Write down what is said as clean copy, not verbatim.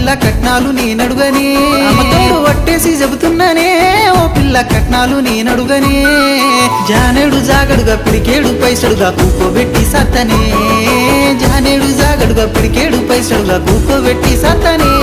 పిల్ల కట్నాలు నేనడుగనే అమ్మతోడు వట్టేసి చెబుతున్నానే ఓ పిల్ల కట్నాలు నేనడుగనే జానేడు జాగడుగా పిడికేడు పైసడుగా కూకోబెట్టి సత్తనే జానేడు జాగడుగా పిడికేడు పైసడుగా కూకోబెట్టి సత్తనే